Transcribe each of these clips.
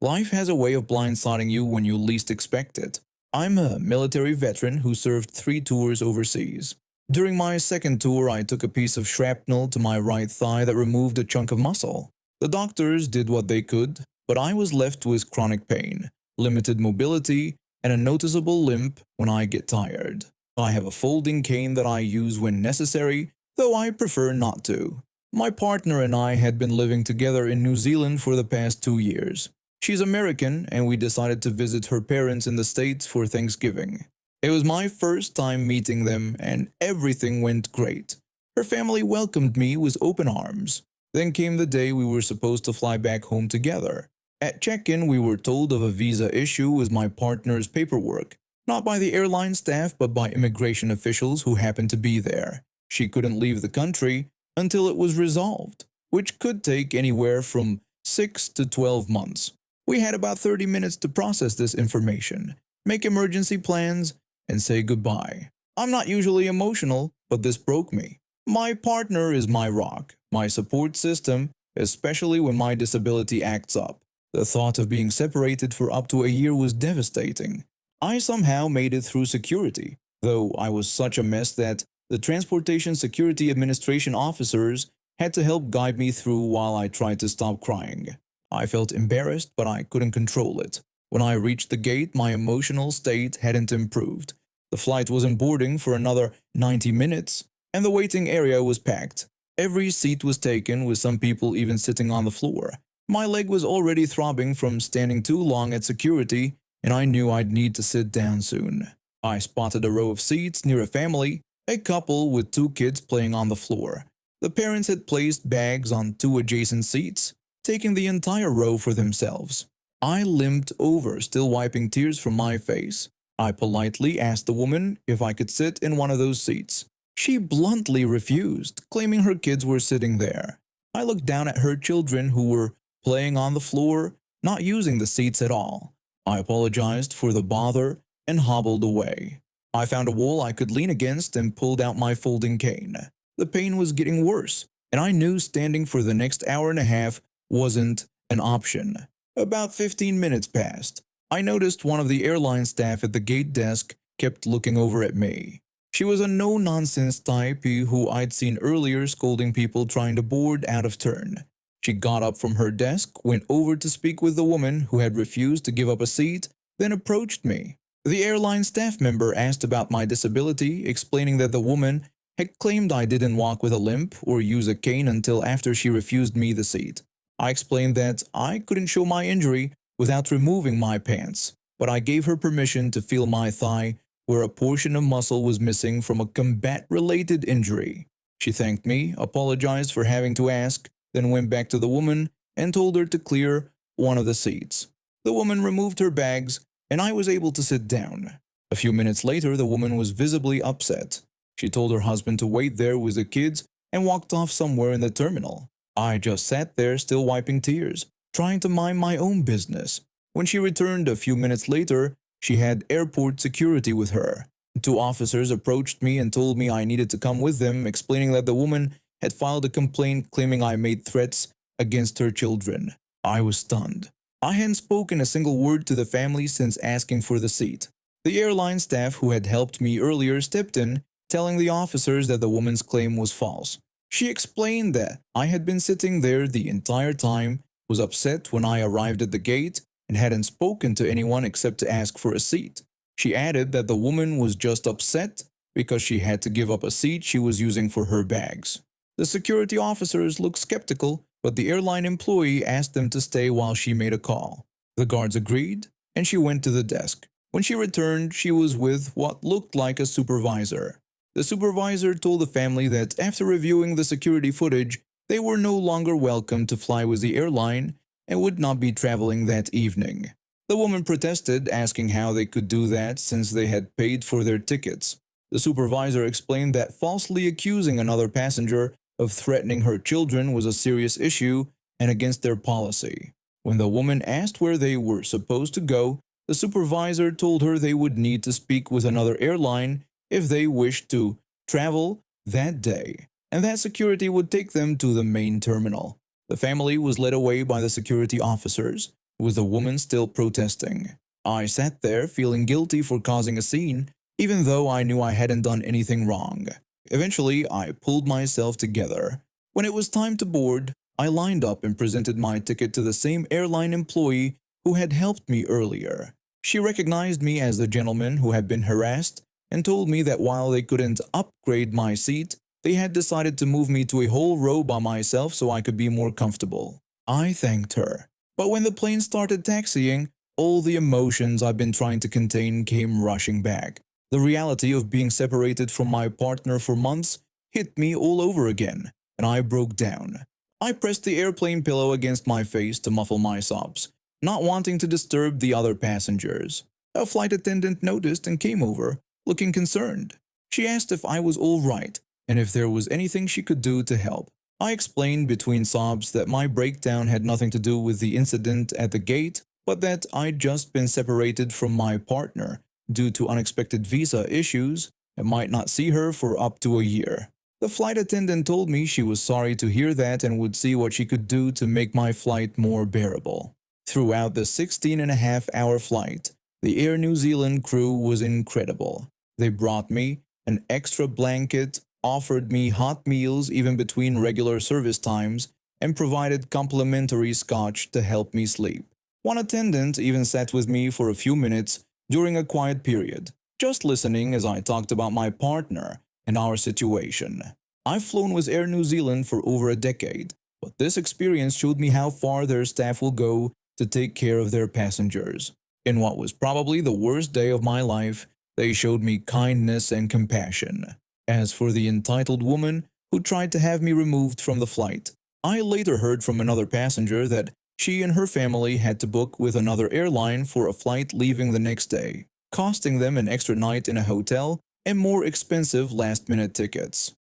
Life has a way of blindsiding you when you least expect it. I'm a military veteran who served 3 tours overseas. During my second tour, I took a piece of shrapnel to my right thigh that removed a chunk of muscle. The doctors did what they could, but I was left with chronic pain, limited mobility, and a noticeable limp when I get tired. I have a folding cane that I use when necessary, though I prefer not to. My partner and I had been living together in New Zealand for the past 2 years. She's American, and we decided to visit her parents in the States for Thanksgiving. It was my first time meeting them, and everything went great. Her family welcomed me with open arms. Then came the day we were supposed to fly back home together. At check-in, we were told of a visa issue with my partner's paperwork, not by the airline staff but by immigration officials who happened to be there. She couldn't leave the country until it was resolved, which could take anywhere from 6 to 12 months. We had about 30 minutes to process this information, make emergency plans, and say goodbye. I'm not usually emotional, but this broke me. My partner is my rock, my support system, especially when my disability acts up. The thought of being separated for up to a year was devastating. I somehow made it through security, though I was such a mess that the Transportation Security Administration officers had to help guide me through while I tried to stop crying. I felt embarrassed, but I couldn't control it. When I reached the gate, my emotional state hadn't improved. The flight wasn't boarding for another 90 minutes, and the waiting area was packed. Every seat was taken, with some people even sitting on the floor. My leg was already throbbing from standing too long at security, and I knew I'd need to sit down soon. I spotted a row of seats near a family, a couple with 2 kids playing on the floor. The parents had placed bags on 2 adjacent seats, taking the entire row for themselves. I limped over, still wiping tears from my face. I politely asked the woman if I could sit in one of those seats. She bluntly refused, claiming her kids were sitting there. I looked down at her children who were playing on the floor, not using the seats at all. I apologized for the bother and hobbled away. I found a wall I could lean against and pulled out my folding cane. The pain was getting worse, and I knew standing for the next hour and a half wasn't an option. About 15 minutes passed. I noticed one of the airline staff at the gate desk kept looking over at me. She was a no-nonsense type who I'd seen earlier scolding people trying to board out of turn. She got up from her desk, went over to speak with the woman who had refused to give up a seat, then approached me. The airline staff member asked about my disability, explaining that the woman had claimed I didn't walk with a limp or use a cane until after she refused me the seat. I explained that I couldn't show my injury without removing my pants, but I gave her permission to feel my thigh where a portion of muscle was missing from a combat-related injury. She thanked me, apologized for having to ask, then went back to the woman and told her to clear one of the seats. The woman removed her bags, and I was able to sit down. A few minutes later, the woman was visibly upset. She told her husband to wait there with the kids and walked off somewhere in the terminal. I just sat there, still wiping tears, trying to mind my own business. When she returned a few minutes later, she had airport security with her. 2 officers approached me and told me I needed to come with them, explaining that the woman had filed a complaint claiming I made threats against her children. I was stunned. I hadn't spoken a single word to the family since asking for the seat. The airline staff who had helped me earlier stepped in, telling the officers that the woman's claim was false. She explained that I had been sitting there the entire time, was upset when I arrived at the gate, and hadn't spoken to anyone except to ask for a seat. She added that the woman was just upset because she had to give up a seat she was using for her bags. The security officers looked skeptical, but the airline employee asked them to stay while she made a call. The guards agreed, and she went to the desk. When she returned, she was with what looked like a supervisor. The supervisor told the family that after reviewing the security footage, they were no longer welcome to fly with the airline and would not be traveling that evening. The woman protested, asking how they could do that since they had paid for their tickets. The supervisor explained that falsely accusing another passenger of threatening her children was a serious issue and against their policy. When the woman asked where they were supposed to go, the supervisor told her they would need to speak with another airline if they wished to travel that day, and that security would take them to the main terminal. The family was led away by the security officers. with the woman still protesting. I sat there feeling guilty for causing a scene, even though I knew I hadn't done anything wrong. Eventually, I pulled myself together. When it was time to board, I lined up and presented my ticket to the same airline employee who had helped me earlier. She recognized me as the gentleman who had been harassed and told me that while they couldn't upgrade my seat, they had decided to move me to a whole row by myself so I could be more comfortable. I thanked her. But when the plane started taxiing, all the emotions I've been trying to contain came rushing back. The reality of being separated from my partner for months hit me all over again, and I broke down. I pressed the airplane pillow against my face to muffle my sobs, not wanting to disturb the other passengers. A flight attendant noticed and came over, looking concerned. She asked if I was all right and if there was anything she could do to help. I explained between sobs that my breakdown had nothing to do with the incident at the gate, but that I'd just been separated from my partner due to unexpected visa issues and might not see her for up to a year. The flight attendant told me she was sorry to hear that and would see what she could do to make my flight more bearable. Throughout the 16-and-a-half-hour flight, the Air New Zealand crew was incredible. They brought me an extra blanket, offered me hot meals even between regular service times, and provided complimentary scotch to help me sleep. One attendant even sat with me for a few minutes during a quiet period, just listening as I talked about my partner and our situation. I've flown with Air New Zealand for over a decade, but this experience showed me how far their staff will go to take care of their passengers. In what was probably the worst day of my life, they showed me kindness and compassion. As for the entitled woman who tried to have me removed from the flight, I later heard from another passenger that she and her family had to book with another airline for a flight leaving the next day, costing them an extra night in a hotel and more expensive last-minute tickets.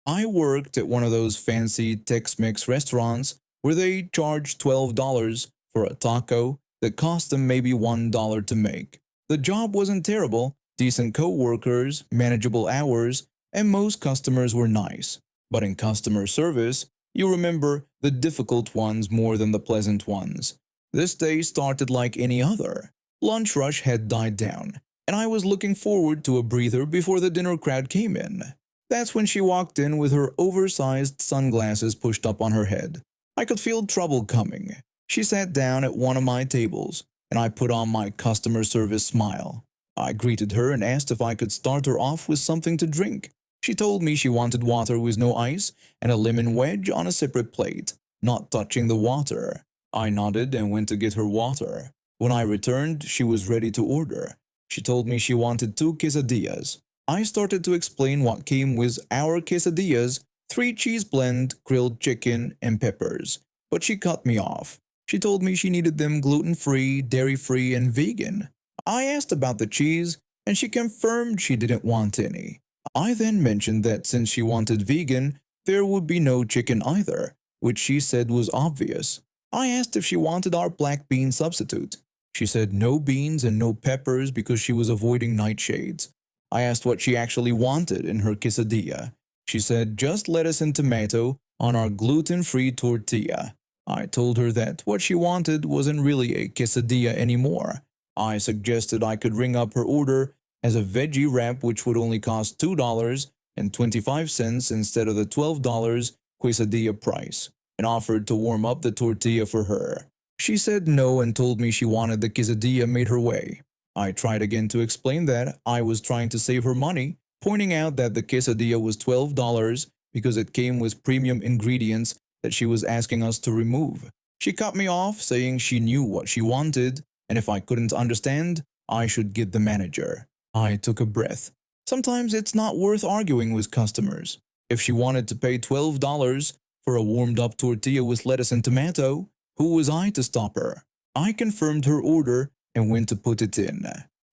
I worked at one of those fancy Tex-Mex restaurants where they charge $12 for a taco that cost them maybe $1 to make. The job wasn't terrible, decent co-workers, manageable hours, and most customers were nice. But in customer service, you remember the difficult ones more than the pleasant ones. This day started like any other. Lunch rush had died down, and I was looking forward to a breather before the dinner crowd came in. That's when she walked in with her oversized sunglasses pushed up on her head. I could feel trouble coming. She sat down at one of my tables, and I put on my customer service smile. I greeted her and asked if I could start her off with something to drink. She told me she wanted water with no ice and a lemon wedge on a separate plate, not touching the water. I nodded and went to get her water. When I returned, she was ready to order. She told me she wanted 2 quesadillas. I started to explain what came with our quesadillas: 3 cheese blend, grilled chicken, and peppers. But she cut me off. She told me she needed them gluten-free, dairy-free, and vegan. I asked about the cheese, and she confirmed she didn't want any. I then mentioned that since she wanted vegan, there would be no chicken either, which she said was obvious. I asked if she wanted our black bean substitute. She said no beans and no peppers because she was avoiding nightshades. I asked what she actually wanted in her quesadilla. She said just lettuce and tomato on our gluten-free tortilla. I told her that what she wanted wasn't really a quesadilla anymore. I suggested I could ring up her order as a veggie wrap, which would only cost $2.25 instead of the $12 quesadilla price, and offered to warm up the tortilla for her. She said no and told me she wanted the quesadilla made her way. I tried again to explain that I was trying to save her money, pointing out that the quesadilla was $12 because it came with premium ingredients that she was asking us to remove. She cut me off, saying she knew what she wanted, and if I couldn't understand, I should get the manager. I took a breath. Sometimes it's not worth arguing with customers. If she wanted to pay $12 for a warmed-up tortilla with lettuce and tomato, who was I to stop her? I confirmed her order and went to put it in.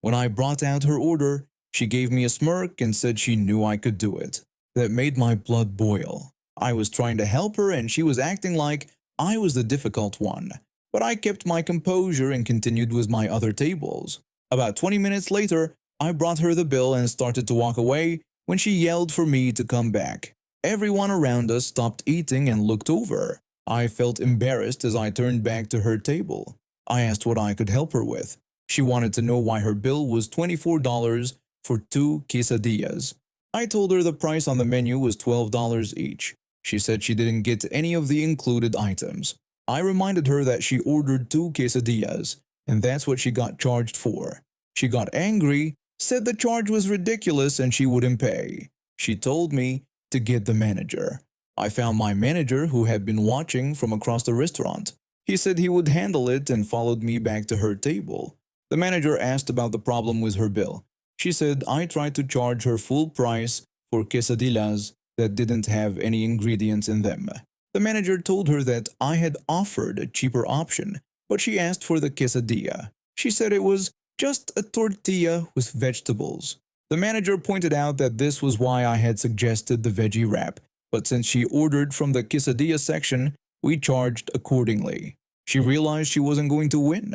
When I brought out her order, she gave me a smirk and said she knew I could do it. That made my blood boil. I was trying to help her and she was acting like I was the difficult one. But I kept my composure and continued with my other tables. About 20 minutes later, I brought her the bill and started to walk away when she yelled for me to come back. Everyone around us stopped eating and looked over. I felt embarrassed as I turned back to her table. I asked what I could help her with. She wanted to know why her bill was $24 for two quesadillas. I told her the price on the menu was $12 each. She said she didn't get any of the included items. I reminded her that she ordered two quesadillas, and that's what she got charged for. She got angry, said the charge was ridiculous and she wouldn't pay. She told me to get the manager. I found my manager who had been watching from across the restaurant. He said he would handle it and followed me back to her table. The manager asked about the problem with her bill. She said I tried to charge her full price for quesadillas that didn't have any ingredients in them. The manager told her that I had offered a cheaper option, but she asked for the quesadilla. She said it was just a tortilla with vegetables. The manager pointed out that this was why I had suggested the veggie wrap, but since she ordered from the quesadilla section, we charged accordingly. She realized she wasn't going to win.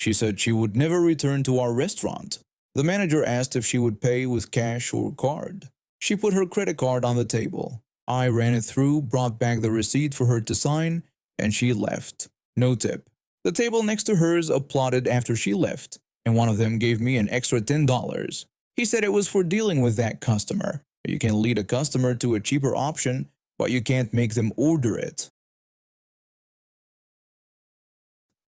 She said she would never return to our restaurant. The manager asked if she would pay with cash or card. She put her credit card on the table. I ran it through, brought back the receipt for her to sign, and she left. No tip. The table next to hers applauded after she left, and one of them gave me an extra $10. He said it was for dealing with that customer. You can lead a customer to a cheaper option, but you can't make them order it.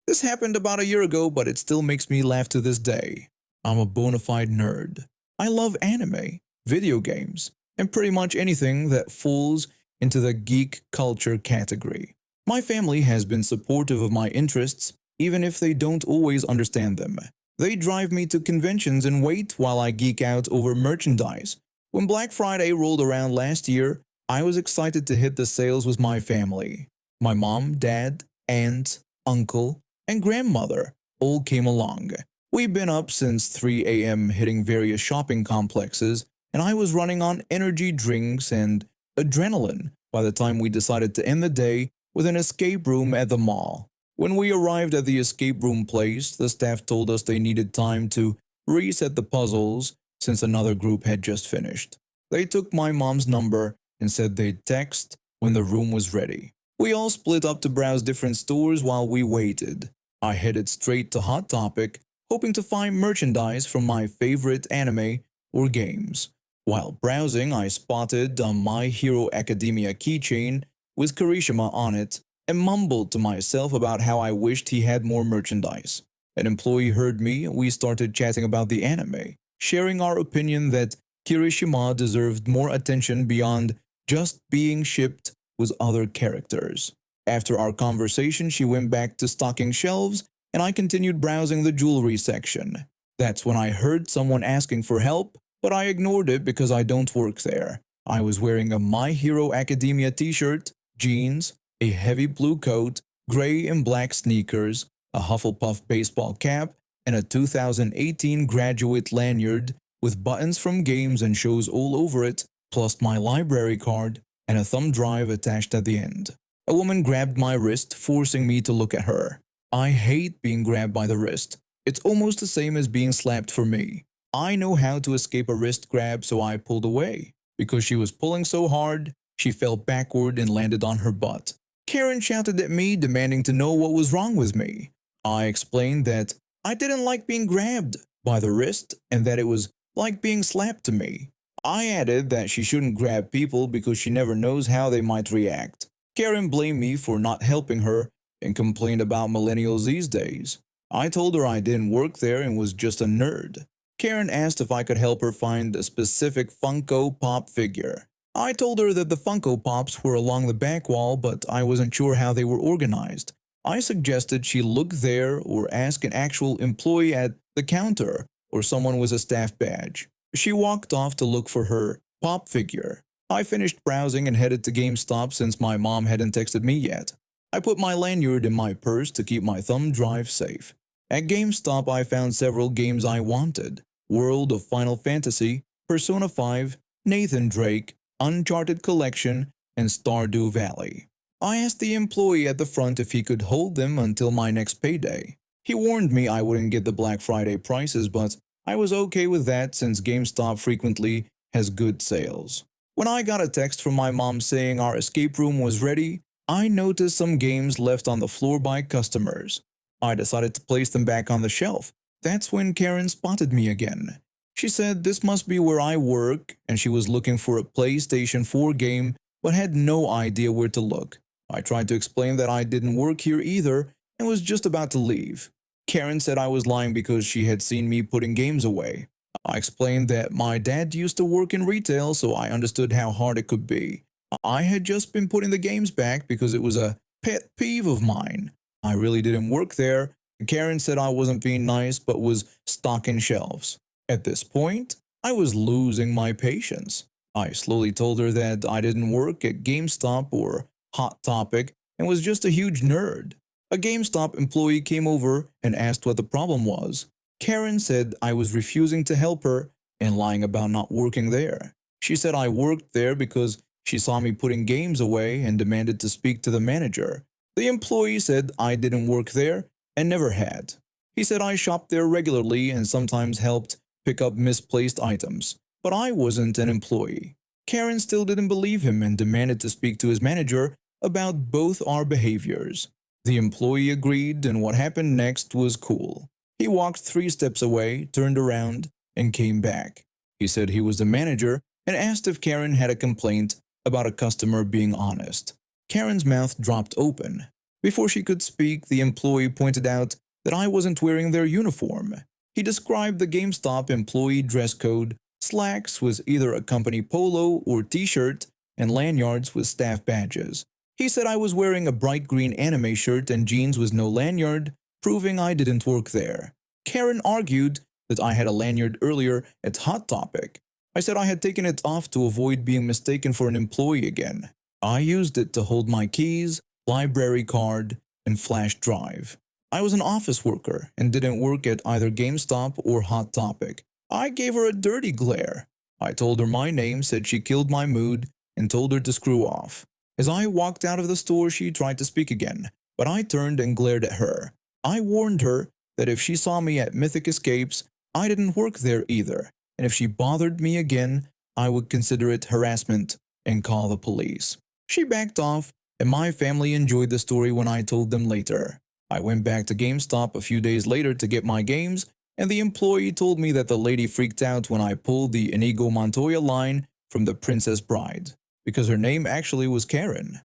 This happened about a year ago, but it still makes me laugh to this day. I'm a bona fide nerd. I love anime, video games, and pretty much anything that falls into the geek culture category. My family has been supportive of my interests, even if they don't always understand them. They drive me to conventions and wait while I geek out over merchandise. When Black Friday rolled around last year, I was excited to hit the sales with my family. My mom, dad, aunt, uncle, and grandmother all came along. We've been up since 3 a.m. hitting various shopping complexes, and I was running on energy drinks and adrenaline by the time we decided to end the day with an escape room at the mall. When we arrived at the escape room place, the staff told us they needed time to reset the puzzles since another group had just finished. They took my mom's number and said they'd text when the room was ready. We all split up to browse different stores while we waited. I headed straight to Hot Topic, hoping to find merchandise from my favorite anime or games. While browsing, I spotted a My Hero Academia keychain with Kirishima on it and mumbled to myself about how I wished he had more merchandise. An employee heard me and we started chatting about the anime, sharing our opinion that Kirishima deserved more attention beyond just being shipped with other characters. After our conversation, she went back to stocking shelves and I continued browsing the jewelry section. That's when I heard someone asking for help, but I ignored it because I don't work there. I was wearing a My Hero Academia t-shirt, jeans, a heavy blue coat, gray and black sneakers, a Hufflepuff baseball cap, and a 2018 graduate lanyard with buttons from games and shows all over it, plus my library card and a thumb drive attached at the end. A woman grabbed my wrist, forcing me to look at her. I hate being grabbed by the wrist. It's almost the same as being slapped for me. I know how to escape a wrist grab, so I pulled away. Because she was pulling so hard, she fell backward and landed on her butt. Karen shouted at me, demanding to know what was wrong with me. I explained that I didn't like being grabbed by the wrist and that it was like being slapped to me. I added that she shouldn't grab people because she never knows how they might react. Karen blamed me for not helping her and complained about millennials these days. I told her I didn't work there and was just a nerd. Karen asked if I could help her find a specific Funko Pop figure. I told her that the Funko Pops were along the back wall, but I wasn't sure how they were organized. I suggested she look there or ask an actual employee at the counter or someone with a staff badge. She walked off to look for her pop figure. I finished browsing and headed to GameStop since my mom hadn't texted me yet. I put my lanyard in my purse to keep my thumb drive safe. At GameStop I found several games I wanted: World of Final Fantasy, Persona 5, Nathan Drake, Uncharted Collection, and Stardew Valley. I asked the employee at the front if he could hold them until my next payday. He warned me I wouldn't get the Black Friday prices, but I was okay with that since GameStop frequently has good sales. When I got a text from my mom saying our escape room was ready, I noticed some games left on the floor by customers. I decided to place them back on the shelf. That's when Karen spotted me again. She said this must be where I work, and she was looking for a PlayStation 4 game but had no idea where to look. I tried to explain that I didn't work here either and was just about to leave. Karen said I was lying because she had seen me putting games away. I explained that my dad used to work in retail, so I understood how hard it could be. I had just been putting the games back because it was a pet peeve of mine. I really didn't work there. Karen said I wasn't being nice but was stocking shelves. At this point, I was losing my patience. I slowly told her that I didn't work at GameStop or Hot Topic and was just a huge nerd. A GameStop employee came over and asked what the problem was. Karen said I was refusing to help her and lying about not working there. She said I worked there because she saw me putting games away and demanded to speak to the manager. The employee said I didn't work there and never had. He said I shopped there regularly and sometimes helped pick up misplaced items, but I wasn't an employee. Karen still didn't believe him and demanded to speak to his manager about both our behaviors. The employee agreed, and what happened next was cool. He walked 3 steps away, turned around, and came back. He said he was the manager and asked if Karen had a complaint about a customer being honest. Karen's mouth dropped open. Before she could speak, the employee pointed out that I wasn't wearing their uniform. He described the GameStop employee dress code: slacks was either a company polo or t-shirt, and lanyards with staff badges. He said I was wearing a bright green anime shirt and jeans with no lanyard, proving I didn't work there. Karen argued that I had a lanyard earlier at Hot Topic. I said I had taken it off to avoid being mistaken for an employee again. I used it to hold my keys, library card, and flash drive. I was an office worker and didn't work at either GameStop or Hot Topic. I gave her a dirty glare. I told her my name, said she killed my mood, and told her to screw off. As I walked out of the store, she tried to speak again, but I turned and glared at her. I warned her that if she saw me at Mythic Escapes, I didn't work there either, and if she bothered me again, I would consider it harassment and call the police. She backed off, and my family enjoyed the story when I told them later. I went back to GameStop a few days later to get my games, and the employee told me that the lady freaked out when I pulled the Inigo Montoya line from The Princess Bride, because her name actually was Karen.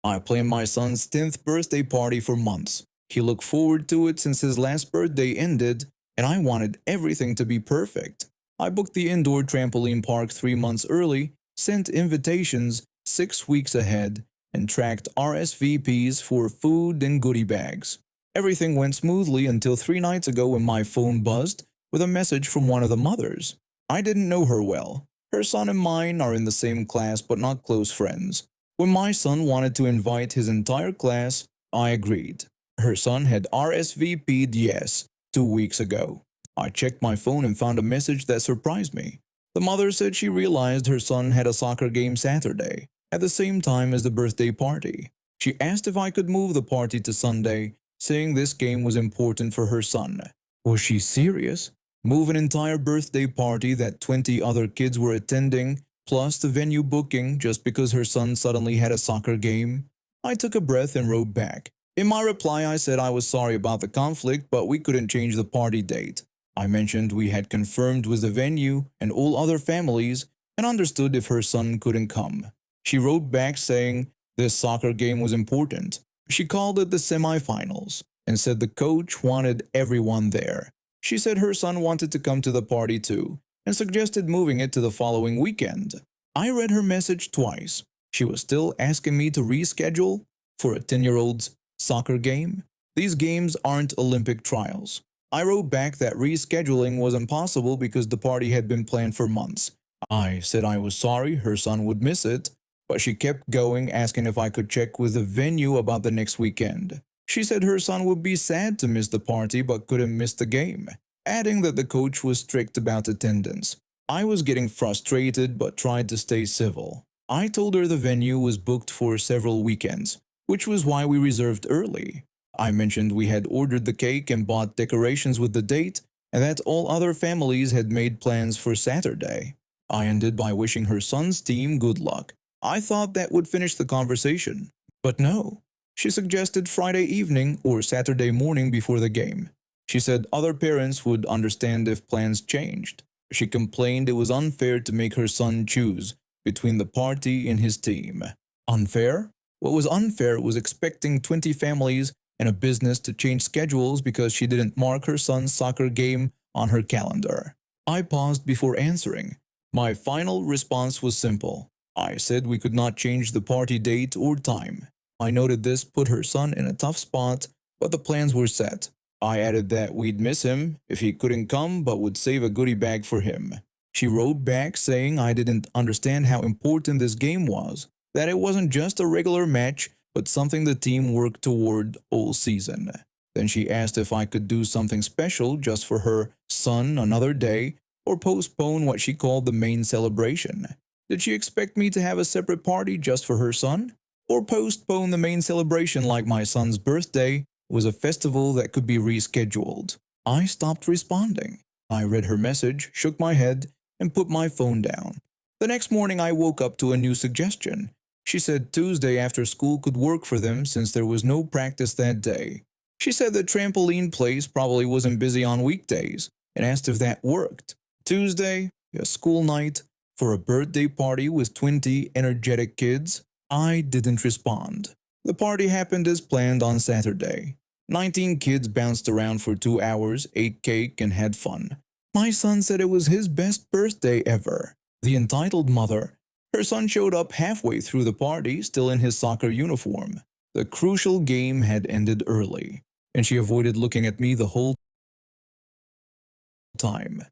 I planned my son's 10th birthday party for months. He looked forward to it since his last birthday ended, and I wanted everything to be perfect. I booked the indoor trampoline park 3 months early, sent invitations 6 weeks ahead, and tracked RSVPs for food and goodie bags. Everything went smoothly until 3 nights ago when my phone buzzed with a message from one of the mothers. I didn't know her well. Her son and mine are in the same class but not close friends. When my son wanted to invite his entire class, I agreed. Her son had RSVP'd yes 2 weeks ago. I checked my phone and found a message that surprised me. The mother said she realized her son had a soccer game Saturday, at the same time as the birthday party. She asked if I could move the party to Sunday, saying this game was important for her son. Was she serious? Move an entire birthday party that 20 other kids were attending, plus the venue booking, just because her son suddenly had a soccer game? I took a breath and wrote back. In my reply, I said I was sorry about the conflict, but we couldn't change the party date. I mentioned we had confirmed with the venue and all other families and understood if her son couldn't come. She wrote back saying this soccer game was important. She called it the semifinals and said the coach wanted everyone there. She said her son wanted to come to the party too and suggested moving it to the following weekend. I read her message twice. She was still asking me to reschedule for a 10-year-old's soccer game. These games aren't Olympic trials. I wrote back that rescheduling was impossible because the party had been planned for months. I said I was sorry her son would miss it, but she kept going, asking if I could check with the venue about the next weekend. She said her son would be sad to miss the party but couldn't miss the game, adding that the coach was strict about attendance. I was getting frustrated but tried to stay civil. I told her the venue was booked for several weekends, which was why we reserved early. I mentioned we had ordered the cake and bought decorations with the date, and that all other families had made plans for Saturday. I ended by wishing her son's team good luck, I thought that would finish the conversation, but no. She suggested Friday evening or Saturday morning before the game. She said other parents would understand if plans changed. She complained it was unfair to make her son choose between the party and his team. Unfair? What was unfair was expecting 20 families and a business to change schedules because she didn't mark her son's soccer game on her calendar. I paused before answering. My final response was simple. I said we could not change the party date or time. I noted this put her son in a tough spot, but the plans were set. I added that we'd miss him if he couldn't come but would save a goodie bag for him. She wrote back saying I didn't understand how important this game was, that it wasn't just a regular match but something the team worked toward all season. Then she asked if I could do something special just for her son another day or postpone what she called the main celebration. Did she expect me to have a separate party just for her son? Or postpone the main celebration like my son's birthday was a festival that could be rescheduled? I stopped responding. I read her message, shook my head, and put my phone down. The next morning I woke up to a new suggestion. She said Tuesday after school could work for them since there was no practice that day. She said the trampoline place probably wasn't busy on weekdays and asked if that worked. Tuesday, a school night, for a birthday party with 20 energetic kids? I didn't respond. The party happened as planned on Saturday. 19 kids bounced around for 2 hours, ate cake, and had fun. My son said it was his best birthday ever. The entitled mother. Her son showed up halfway through the party, still in his soccer uniform. The crucial game had ended early, and she avoided looking at me the whole time.